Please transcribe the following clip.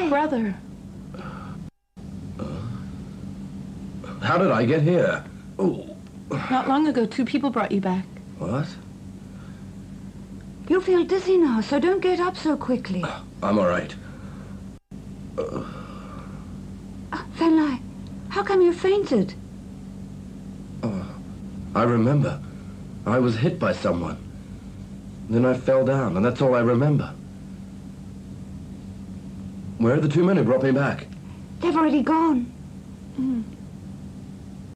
Brother. How did I get here? Ooh. Not long ago, 2 people brought you back. What? You feel dizzy now, so don't get up so quickly. I'm all right. Venlai, how come you fainted? I remember. I was hit by someone. Then I fell down, and that's all I remember. Where are the 2 men who brought me back? They've already gone.